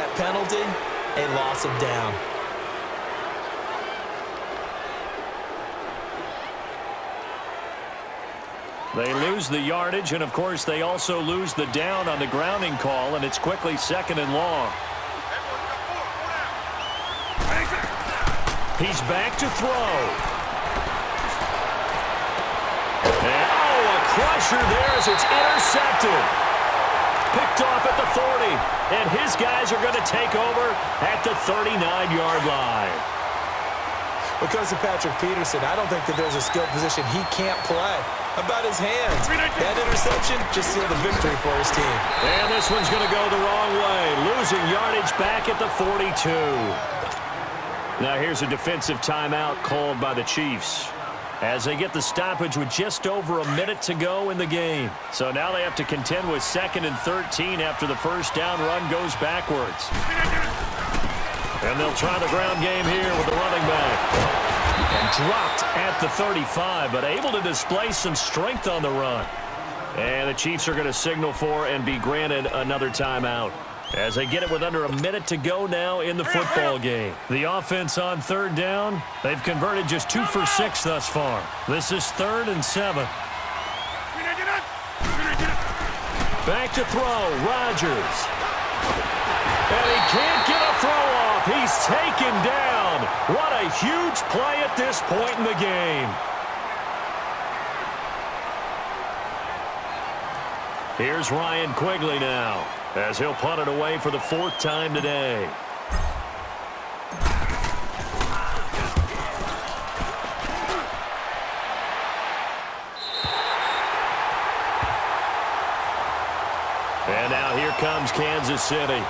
that penalty, a loss of down. They lose the yardage, and, of course, they also lose the down on the grounding call, and it's quickly 2nd and long. He's back to throw. And, a crusher there as it's intercepted. Picked off at the 40, and his guys are going to take over at the 39-yard line. Because of Patrick Peterson, I don't think that there's a skill position he can't play. How about his hands? That interception just sealed a victory for his team. And this one's going to go the wrong way. Losing yardage back at the 42. Now here's a defensive timeout called by the Chiefs as they get the stoppage with just over a minute to go in the game. So now they have to contend with 2nd and 13 after the first down run goes backwards. And they'll try the ground game here with the running back. And dropped at the 35, but able to display some strength on the run. And the Chiefs are going to signal for and be granted another timeout as they get it with under a minute to go now in the football game. The offense on 3rd down, they've converted just 2 for 6 thus far. This is 3rd and 7. Back to throw, Rodgers. And he can't get a throw off. He's taken down. What a huge play at this point in the game. Here's Ryan Quigley now as he'll punt it away for the 4th time today. And now here comes Kansas City.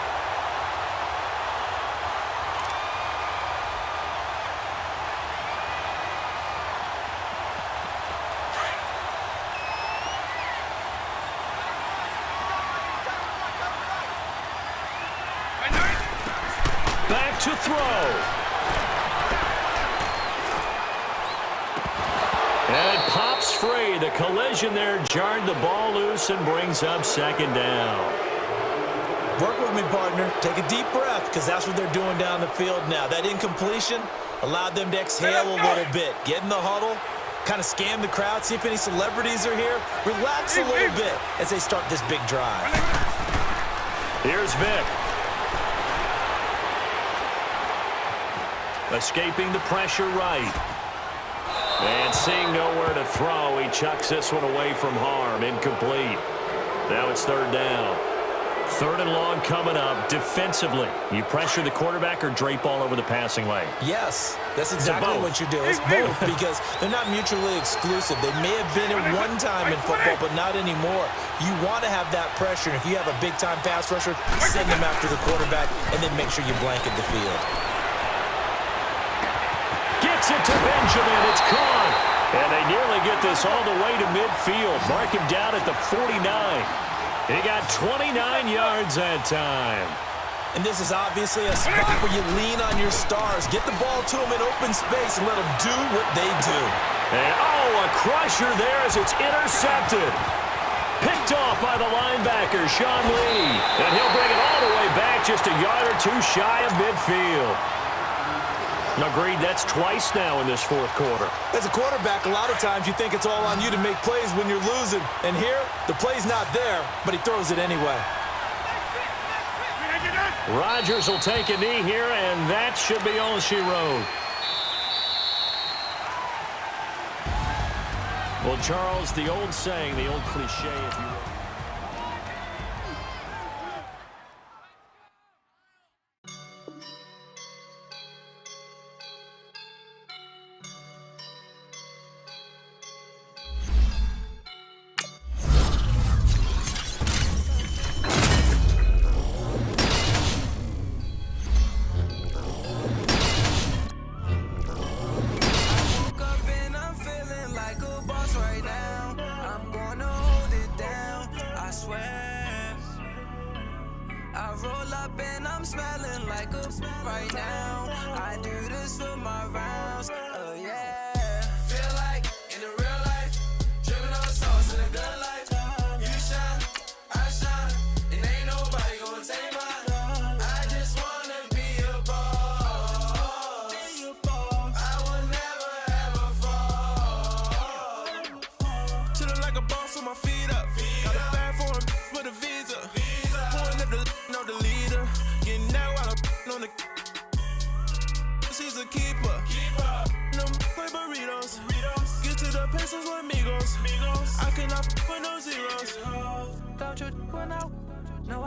To throw. And it pops free. The collision there jarred the ball loose and brings up 2nd down. Work with me, partner. Take a deep breath because that's what they're doing down the field now. That incompletion allowed them to exhale a little bit. Get in the huddle, kind of scan the crowd, see if any celebrities are here. Relax a little bit as they start this big drive. Here's Vic. Escaping the pressure right. And seeing nowhere to throw, he chucks this one away from harm. Incomplete. Now it's 3rd down. 3rd and long coming up. Defensively, you pressure the quarterback or drape all over the passing lane? Yes, that's exactly what you do. It's both because they're not mutually exclusive. They may have been at one time in football, but not anymore. You want to have that pressure. And if you have a big-time pass rusher, send them after the quarterback and then make sure you blanket the field. Gets it to Benjamin. It's caught. And they nearly get this all the way to midfield. Mark him down at the 49. He got 29 yards that time. And this is obviously a spot where you lean on your stars. Get the ball to them in open space and let them do what they do. And, a crusher there as it's intercepted. Picked off by the linebacker, Sean Lee. And he'll bring it all the way back just a yard or 2 shy of midfield. Agreed, that's twice now in this 4th quarter. As a quarterback, a lot of times you think it's all on you to make plays when you're losing. And here, the play's not there, but he throws it anyway. Rodgers will take a knee here, and that should be all she wrote. Well, Charles, the old saying, the old cliche, if you will.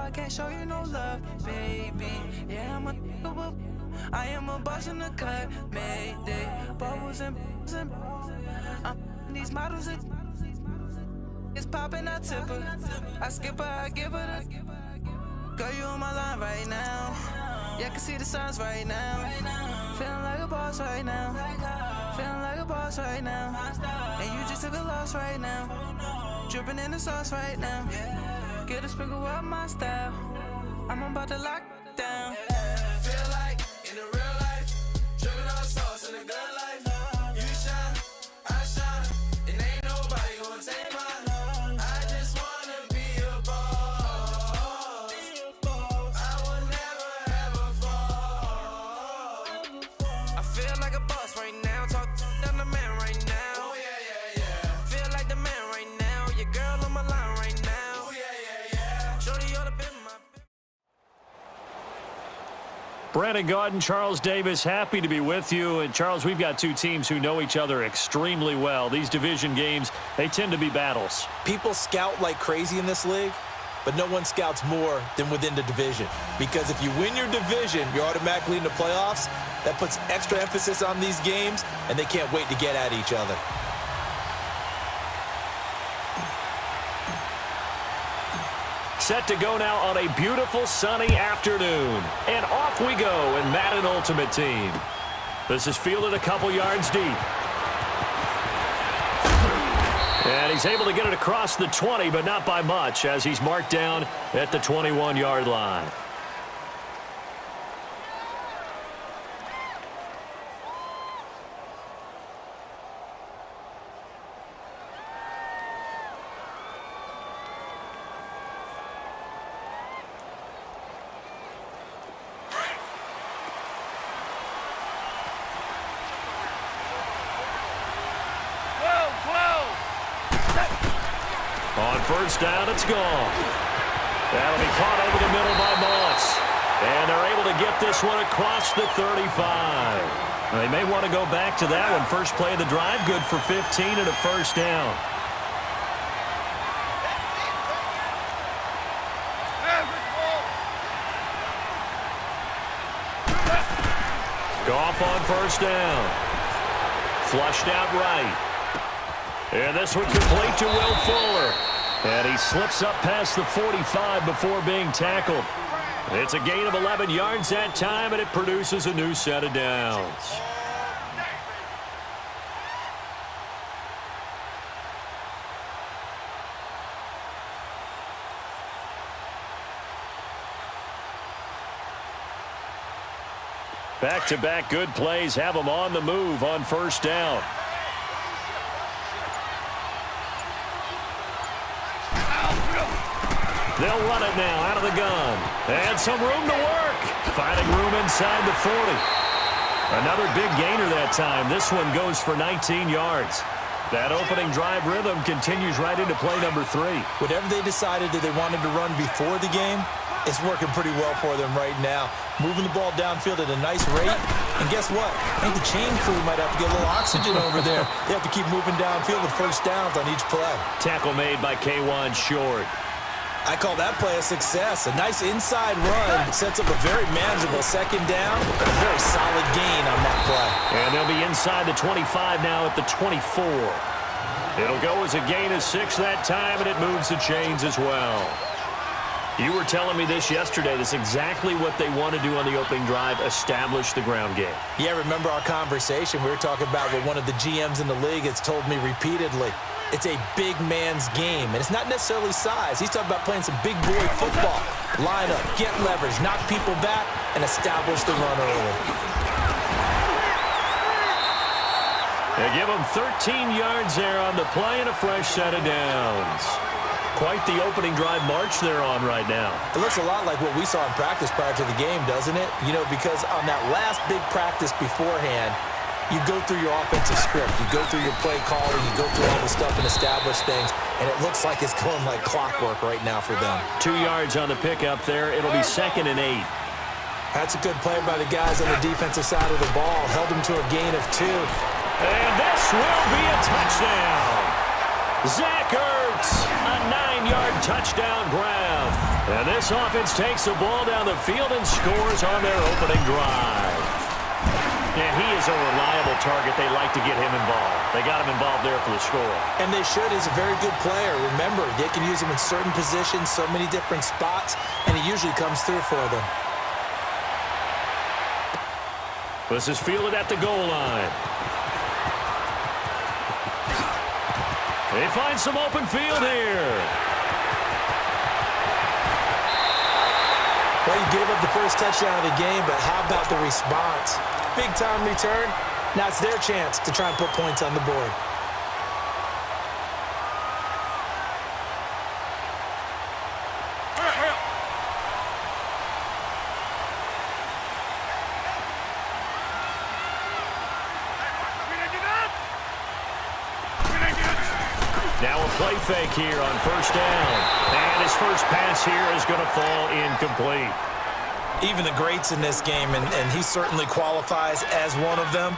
I can't show you no love, baby. Yeah, I am a boss in the cut, mayday. Bubbles and these models are it's popping, I tip her. I skip her, I give her the. Girl, you on my line right now. Yeah, I can see the signs right now. Feeling like a boss right now. Feeling like a boss right now. And you just took a loss right now. Dripping in the sauce right now. Get a sprinkle up my style. I'm about to lock down. Feel like in the real life, dripping on sauce in the good life. You shine, I shine, and ain't nobody gonna take mine. I just wanna be a boss. I will never ever fall. I feel like a boss right now. Talk to the man right now. Oh yeah, yeah, yeah. Feel like the man right now. Your girl on my line right now. Oh yeah, yeah, yeah. Shorty ought to be my. Brandon Gaudin, Charles Davis, happy to be with you. And, Charles, we've got two teams who know each other extremely well. These division games, they tend to be battles. People scout like crazy in this league, but no one scouts more than within the division. Because if you win your division, you're automatically in the playoffs. That puts extra emphasis on these games, and they can't wait to get at each other. Set to go now on a beautiful sunny afternoon. And off we go in Madden Ultimate Team. This is fielded a couple yards deep. And he's able to get it across the 20, but not by much, as he's marked down at the 21-yard line. On first down, it's gone. That'll be caught over the middle by Moss. And they're able to get this one across the 35. They may want to go back to that one. First play of the drive, good for 15 and a first down. Goff on first down. Flushed out right. And this one complete to Will Fuller. And he slips up past the 45 before being tackled. It's a gain of 11 yards that time, and it produces a new set of downs. Back-to-back good plays have them on the move on first down. They'll run it now out of the gun. And some room to work. Finding room inside the 40. Another big gainer that time. This one goes for 19 yards. That opening drive rhythm continues right into play number 3. Whatever they decided that they wanted to run before the game, it's working pretty well for them right now. Moving the ball downfield at a nice rate. And guess what? I think the chain crew might have to get a little oxygen over there. They have to keep moving downfield with first downs on each play. Tackle made by K'Wan Short. I call that play a success. A nice inside run sets up a very manageable second down and a very solid gain on that play. And they'll be inside the 25 now at the 24. It'll go as a gain of 6 that time, and it moves the chains as well. You were telling me this yesterday. That's exactly what they want to do on the opening drive, establish the ground game. Yeah, remember our conversation? We were talking about what one of the GMs in the league has told me repeatedly. It's a big man's game, and it's not necessarily size. He's talking about playing some big boy football. Line up, get leverage, knock people back, and establish the run early. They give him 13 yards there on the play and a fresh set of downs. Quite the opening drive march they're on right now. It looks a lot like what we saw in practice prior to the game, doesn't it? You know, because on that last big practice beforehand, you go through your offensive script. You go through your play calling. You go through all the stuff and establish things. And it looks like it's going like clockwork right now for them. 2 yards on the pickup there. It'll be 2nd and 8. That's a good play by the guys on the defensive side of the ball. Held them to a gain of 2. And this will be a touchdown. Zach Ertz, a 9-yard touchdown grab. And this offense takes the ball down the field and scores on their opening drive. And he is a reliable target. They like to get him involved. They got him involved there for the score. And they should. He's a very good player. Remember, they can use him in certain positions, so many different spots, and he usually comes through for them. This is fielded at the goal line. They find some open field here. Well, you gave up the first touchdown of the game, but how about the response? Big-time return. Now it's their chance to try and put points on the board. Now a play fake here on first down. And his first pass here is going to fall incomplete. Even the greats in this game, and he certainly qualifies as one of them,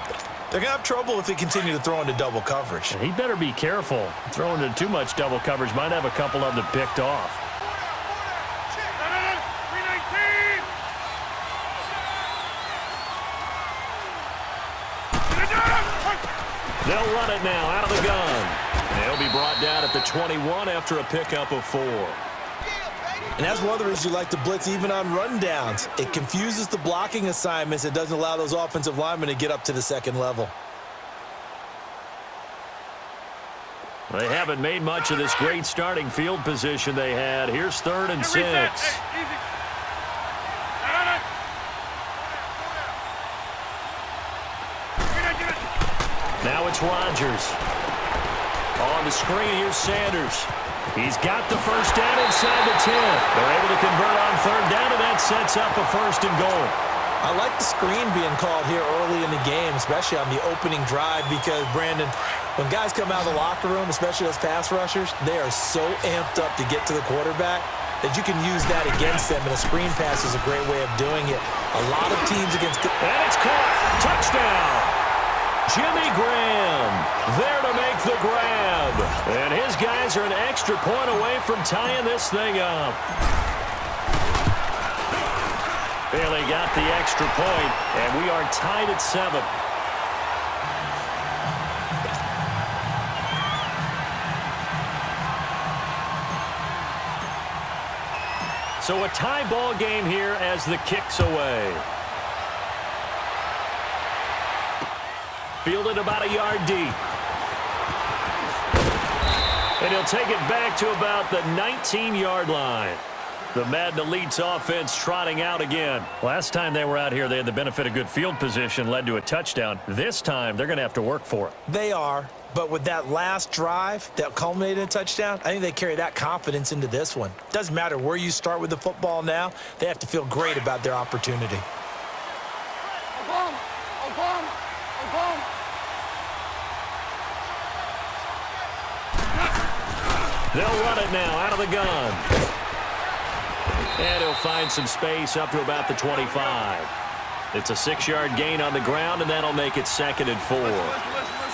they're going to have trouble if they continue to throw into double coverage. He better be careful. Throwing into too much double coverage might have a couple of them picked off. They'll run it now out of the gun. They'll be brought down at the 21 after a pickup of 4. And that's one of the reasons you like to blitz even on rundowns. It confuses the blocking assignments. It doesn't allow those offensive linemen to get up to the second level. They haven't made much of this great starting field position they had. Here's 3rd and 6. Now it's Rodgers. On the screen, here's Sanders. He's got the first down inside the 10. They're able to convert on 3rd down, and that sets up a 1st and goal. I like the screen being called here early in the game, especially on the opening drive, because, Brandon, when guys come out of the locker room, especially those pass rushers, they are so amped up to get to the quarterback that you can use that against them, and a screen pass is a great way of doing it. A lot of teams against... And it's caught. Touchdown. Jimmy Graham there to make the grab. And his guys are an extra point away from tying this thing up. Bailey got the extra point, and we are tied at 7. So a tie ball game here as the kick's away. Fielded about a yard deep. And he'll take it back to about the 19-yard line. The Madden Elite's offense trotting out again. Last time they were out here, they had the benefit of good field position, led to a touchdown. This time, they're going to have to work for it. They are, but with that last drive that culminated in a touchdown, I think they carry that confidence into this one. Doesn't matter where you start with the football now, they have to feel great about their opportunity. They'll run it now out of the gun. And he'll find some space up to about the 25. It's a 6-yard gain on the ground, and that'll make it 2nd and 4.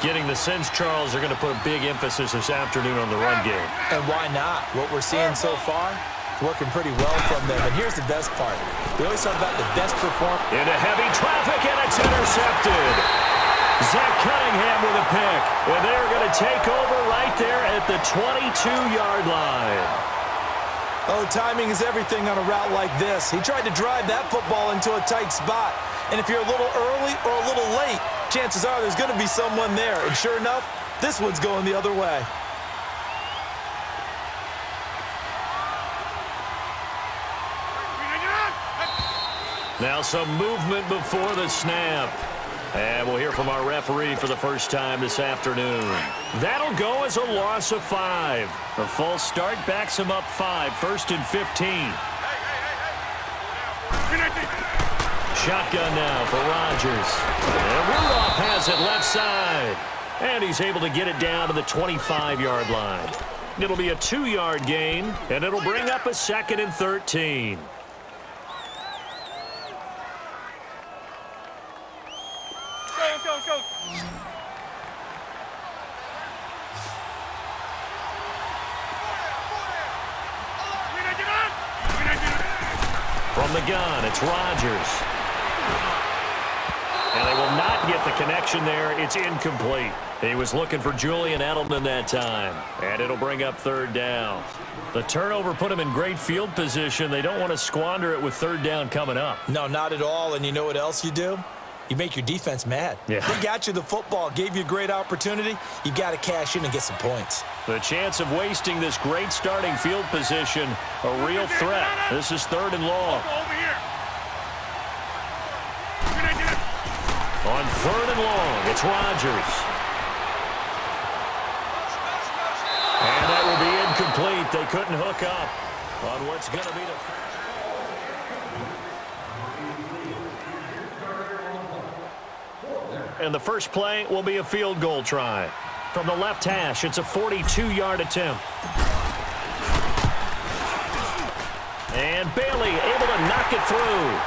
Getting the sense, Charles, are going to put a big emphasis this afternoon on the run game. And why not? What we're seeing so far, working pretty well from them. And here's the best part. We always talk about the best performance. Into heavy traffic, and it's intercepted. Zach Cunningham with a pick. And they're going to take over right there at the 22-yard line. Oh, timing is everything on a route like this. He tried to drive that football into a tight spot. And if you're a little early or a little late, chances are there's going to be someone there. And sure enough, this one's going the other way. Now some movement before the snap. And we'll hear from our referee for the first time this afternoon. That'll go as a loss of 5. A false start backs him up 5, 1st and 15. Shotgun now for Rodgers. And Rudolph has it left side. And he's able to get it down to the 25-yard line. It'll be a 2-yard gain, and it'll bring up a 2nd and 13. From the gun, it's Rodgers. And they will not get the connection there. It's incomplete. He was looking for Julian Edelman that time. And it'll bring up third down. The turnover put him in great field position. They don't want to squander it with third down coming up. No, not at all. And you know what else you do? You make your defense mad. Yeah. They got you the football, gave you a great opportunity. You got to cash in and get some points. The chance of wasting this great starting field position, a real threat. This is third and long. On third and long, it's Rodgers. And that will be incomplete. They couldn't hook up on what's going to be the... And the first play will be a field goal try. From the left hash, it's a 42-yard attempt. And Bailey able to knock it through.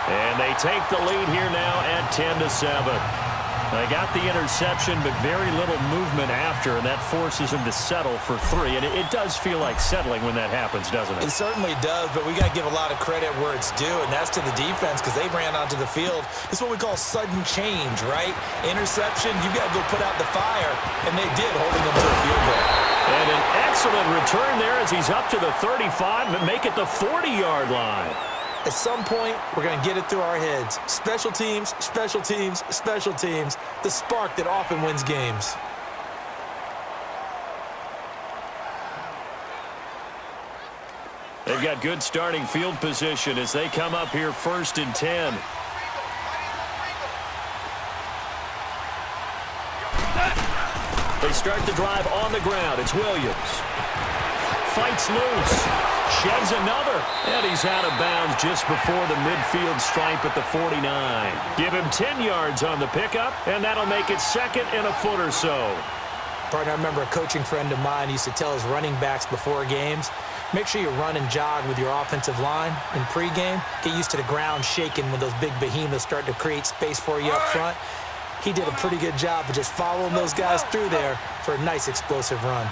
And they take the lead here now at 10-7. They got the interception, but very little movement after, and that forces him to settle for 3. And it does feel like settling when that happens, doesn't it? It certainly does, but we got to give a lot of credit where it's due, and that's to the defense because they ran onto the field. This is what we call sudden change, right? Interception, you got to go put out the fire, and they did, holding them to a field goal. And an excellent return there as he's up to the 35 and make it the 40-yard line. At some point, we're going to get it through our heads. Special teams, special teams, special teams. The spark that often wins games. They've got good starting field position as they come up here 1st and 10. They start the drive on the ground. It's Williams. Fights loose. Sheds another. And he's out of bounds just before the midfield stripe at the 49. Give him 10 yards on the pickup, and that'll make it second and a foot or so. Partner, I remember a coaching friend of mine used to tell his running backs before games, make sure you run and jog with your offensive line in pregame. Get used to the ground shaking when those big behemoths start to create space for you up front. He did a pretty good job of just following those guys through there for a nice explosive run.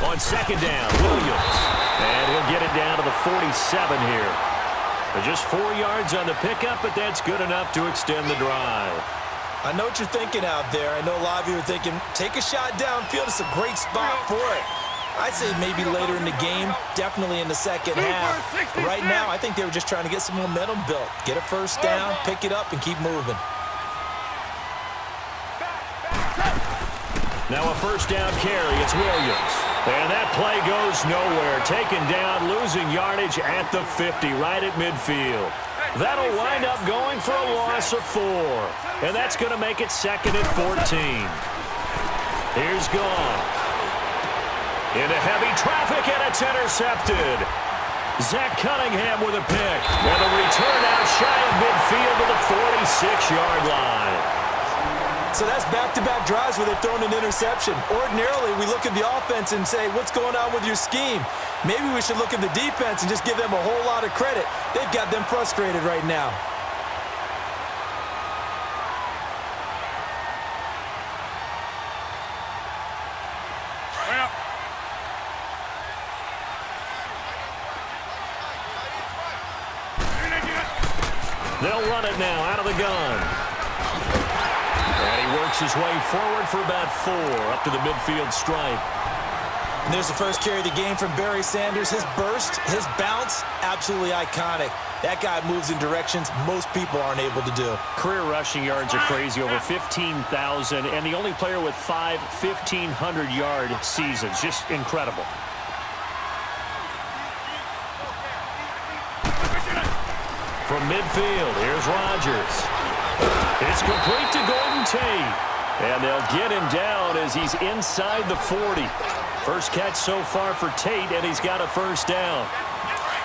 On second down, Williams. And he'll get it down to the 47 here. But just 4 yards on the pickup, but that's good enough to extend the drive. I know what you're thinking out there. I know a lot of you are thinking, take a shot downfield. It's a great spot for it. I'd say maybe later in the game, definitely in the second half. But right now, I think they were just trying to get some momentum built. Get a first down, pick it up, and keep moving. Now a first down carry. It's Williams. And that play goes nowhere. Taken down, losing yardage at the 50, right at midfield. That'll wind up going for a loss of 4. And that's going to make it second and 14. Here's Goff. Into heavy traffic, and it's intercepted. Zach Cunningham with a pick. And a return out shy of midfield to the 46-yard line. So that's back-to-back drives where they've thrown an interception. Ordinarily, we look at the offense and say, what's going on with your scheme? Maybe we should look at the defense and just give them a whole lot of credit. They've got them frustrated right now. They'll run it now out of the gun. And he works his way forward for about 4 up to the midfield stripe. And there's the first carry of the game from Barry Sanders. His burst, his bounce, absolutely iconic. That guy moves in directions most people aren't able to do. Career rushing yards are crazy, over 15,000, and the only player with 5 1,500-yard seasons. Just incredible. From midfield, here's Rodgers. It's complete to Golden Tate. And they'll get him down as he's inside the 40. First catch so far for Tate, and he's got a first down.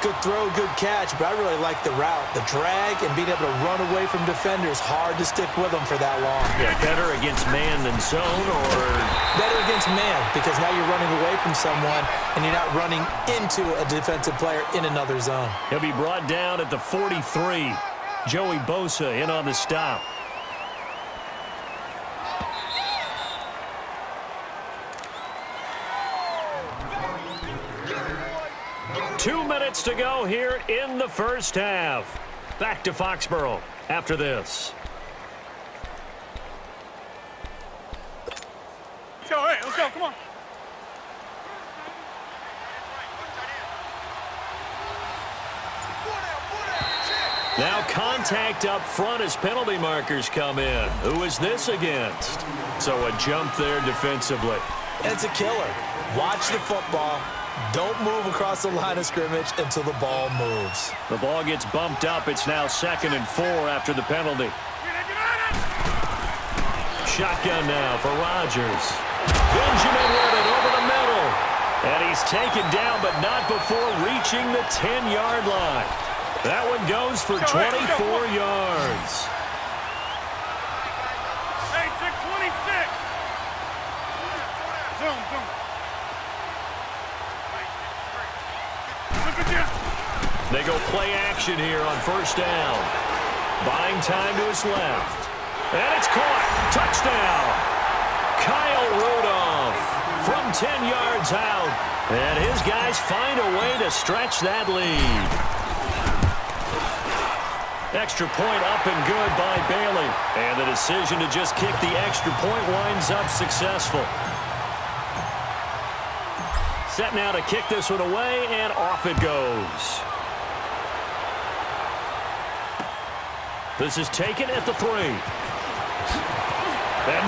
Good throw, good catch, but I really like the route. The drag and being able to run away from defenders, hard to stick with them for that long. Yeah, better against man than zone, or? Better against man, because now you're running away from someone, and you're not running into a defensive player in another zone. He'll be brought down at the 43. Joey Bosa in on the stop. minutes to go here in the first half. Back to Foxborough after this. Let's go, hey, let's go, come on. Now contact up front as penalty markers come in. Who is this against? So a jump there defensively. And it's a killer. Watch the football. Don't move across the line of scrimmage until the ball moves. The ball gets bumped up. It's now 2nd and 4 after the penalty. Shotgun now for Rodgers. Benjamin with it over the middle. And he's taken down, but not before reaching the 10-yard line. That one goes for 24 yards. Hey, 626. Zoom, zoom. Look at you. They go play action here on first down. Buying time to his left. And it's caught. Touchdown. Kyle Rudolph from 10 yards out. And his guys find a way to stretch that lead. Extra point up and good by Bailey. And the decision to just kick the extra point winds up successful. Set now to kick this one away, and off it goes. This is taken at the 3. And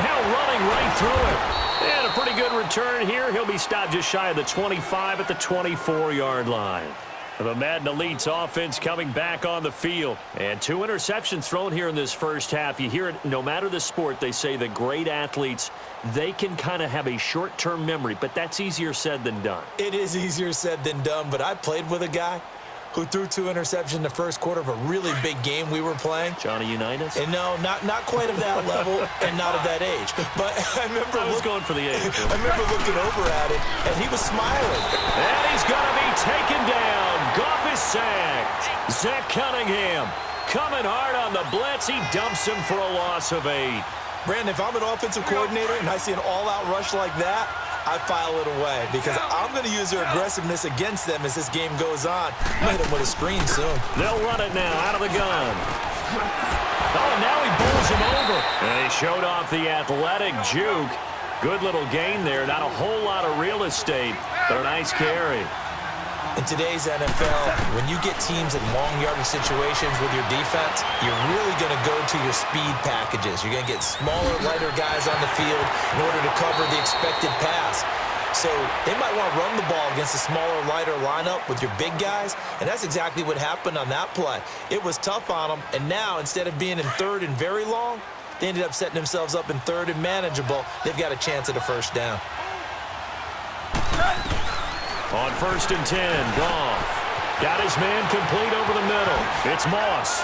now running right through it. And a pretty good return here. He'll be stopped just shy of the 25 at the 24-yard line. The Madden Elite's offense coming back on the field. And 2 interceptions thrown here in this first half. You hear it, no matter the sport, they say the great athletes, they can kind of have a short-term memory, but that's easier said than done. It is easier said than done, but I played with a guy who threw 2 interceptions in the first quarter of a really big game we were playing. Johnny Unitas? And no, not quite of that level and not of that age. But I remember I was going for the age. I remember looking over at it, and he was smiling. And he's going to be taken down. Goff is sacked. Zach Cunningham coming hard on the blitz. He dumps him for a loss of 8. Brandon, if I'm an offensive coordinator and I see an all-out rush like that, I file it away because I'm going to use their aggressiveness against them as this game goes on. I'll hit them with a screen soon. They'll run it now out of the gun. Oh, now he bowls him over. And he showed off the athletic juke. Good little gain there. Not a whole lot of real estate, but a nice carry. In today's NFL, when you get teams in long yardage situations with your defense, you're really going to go to your speed packages. You're going to get smaller, lighter guys on the field in order to cover the expected pass. So they might want to run the ball against a smaller, lighter lineup with your big guys, and that's exactly what happened on that play. It was tough on them, and now instead of being in 3rd and very long, they ended up setting themselves up in 3rd and manageable. They've got a chance at a first down. On 1st and 10, Goff got his man complete over the middle. It's Moss.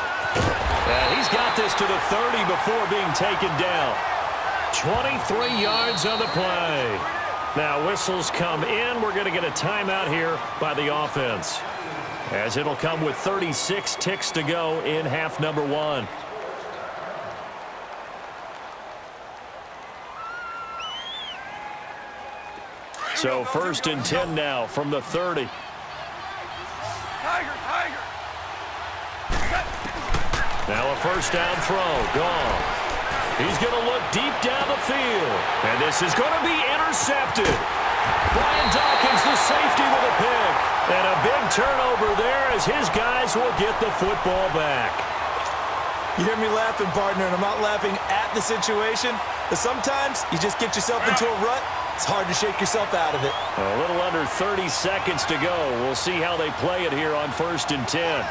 And he's got this to the 30 before being taken down. 23 yards on the play. Now whistles come in. We're going to get a timeout here by the offense, as it'll come with 36 ticks to go in half number 1. So 1st and 10 now from the 30. Tiger. Now a first down throw. Goff. He's going to look deep down the field. And this is going to be intercepted. Brian Dawkins, the safety, with a pick. And a big turnover there as his guys will get the football back. You hear me laughing, partner, and I'm not laughing at the situation, but sometimes you just get yourself into a rut. It's hard to shake yourself out of it. A little under 30 seconds to go. We'll see how they play it here on 1st and 10.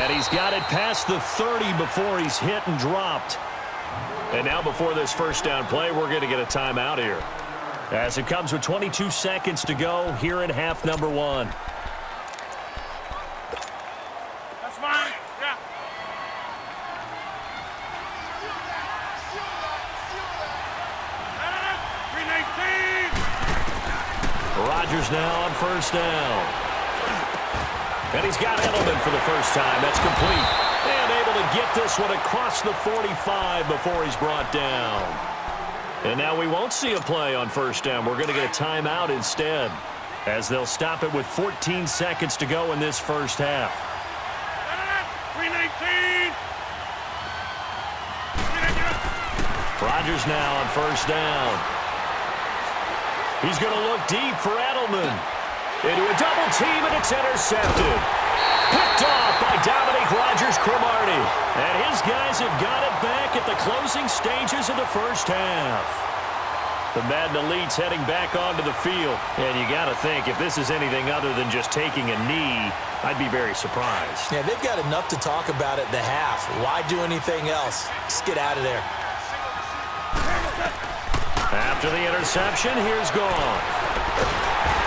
And he's got it past the 30 before he's hit and dropped. And now before this first down play, we're going to get a timeout here, as it comes with 22 seconds to go here in half number 1. That's fine. Yeah. Rodgers now on first down. And he's got Edelman for the first time. That's complete. And able to to get this one across the 45 before he's brought down. And now we won't see a play on first down. We're going to get a timeout instead, as they'll stop it with 14 seconds to go in this first half. 319. Rodgers now on first down. He's going to look deep for Edelman. Into a double team, and it's intercepted. Picked off by Dominique Rodgers-Cromartie. And his guys have got it back at the closing stages of the first half. The Madden Elite's heading back onto the field. And you got to think, if this is anything other than just taking a knee, I'd be very surprised. Yeah, they've got enough to talk about at the half. Why do anything else? Just get out of there. After the interception, here's Goff.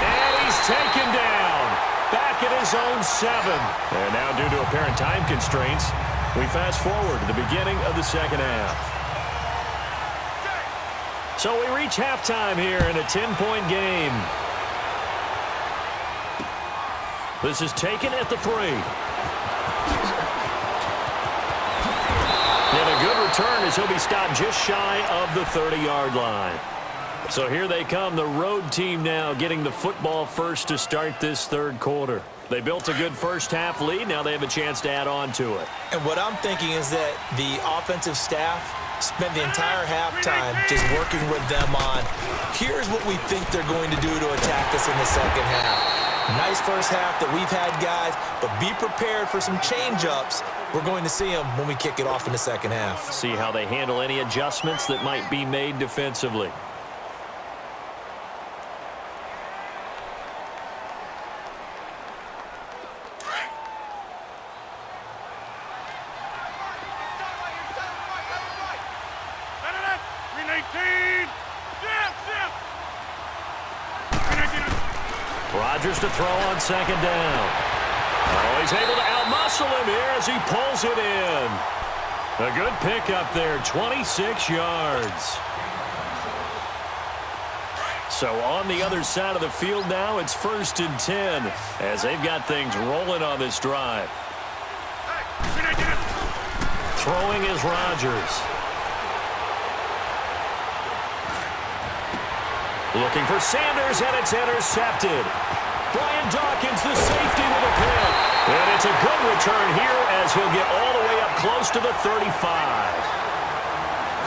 And he's taken down. Back at his own 7. And now, due to apparent time constraints, we fast forward to the beginning of the second half. So we reach halftime here in a 10-point game. This is taken at the 3. And a good return as he'll be stopped just shy of the 30-yard line. So here they come, the road team now getting the football first to start this third quarter. They built a good first half lead. Now they have a chance to add on to it. And what I'm thinking is that the offensive staff spent the entire halftime just working with them on, here's what we think they're going to do to attack us in the second half. Nice first half that we've had, guys, but be prepared for some change-ups. We're going to see them when we kick it off in the second half. See how they handle any adjustments that might be made defensively. Rodgers to throw on second down. Oh, he's able to outmuscle him here as he pulls it in. A good pickup there, 26 yards. So on the other side of the field now, it's 1st and 10 as they've got things rolling on this drive. Throwing is Rodgers. Looking for Sanders, and it's intercepted. Brian Dawkins, the safety, with a pick. And it's a good return here as he'll get all the way up close to the 35.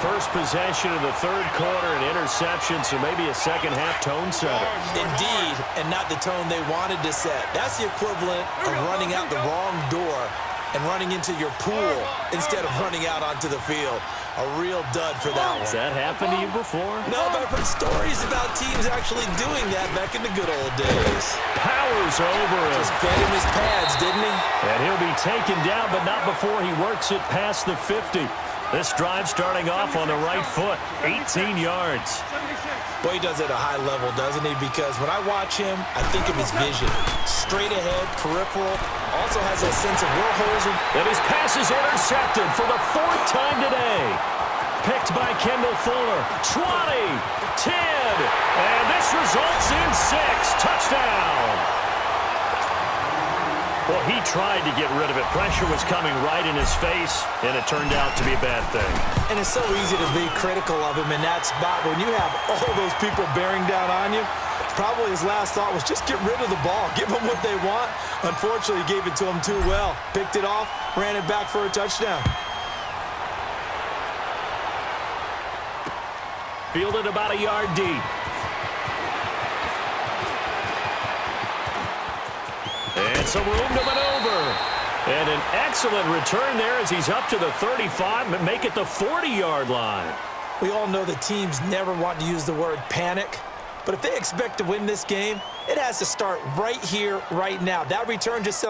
First possession of the third quarter, an interception, so maybe a second-half tone setter. Indeed, and not the tone they wanted to set. That's the equivalent of running out the wrong door and running into your pool instead of running out onto the field. A real dud for that one. Has that happened to you before? No, but I've heard stories about teams actually doing that back in the good old days. Powers over him. Just fed him his pads, didn't he? And he'll be taken down, but not before he works it past the 50. This drive starting off on the right foot, 18 yards. Boy, he does it at a high level, doesn't he? Because when I watch him, I think of his vision. Straight ahead, peripheral, also has a sense of where holes are. And his pass is intercepted for the 4th time today. Picked by Kendall Fuller. 20, 10, and this results in 6. Touchdown. Well, he tried to get rid of it. Pressure was coming right in his face, and it turned out to be a bad thing. And it's so easy to be critical of him in that spot. When you have all those people bearing down on you, probably his last thought was just get rid of the ball. Give them what they want. Unfortunately, he gave it to them too well. Picked it off, ran it back for a touchdown. Fielded about a yard deep. And some room to maneuver. And an excellent return there as he's up to the 35 and make it the 40-yard line. We all know the teams never want to use the word panic. But if they expect to win this game, it has to start right here, right now. That return just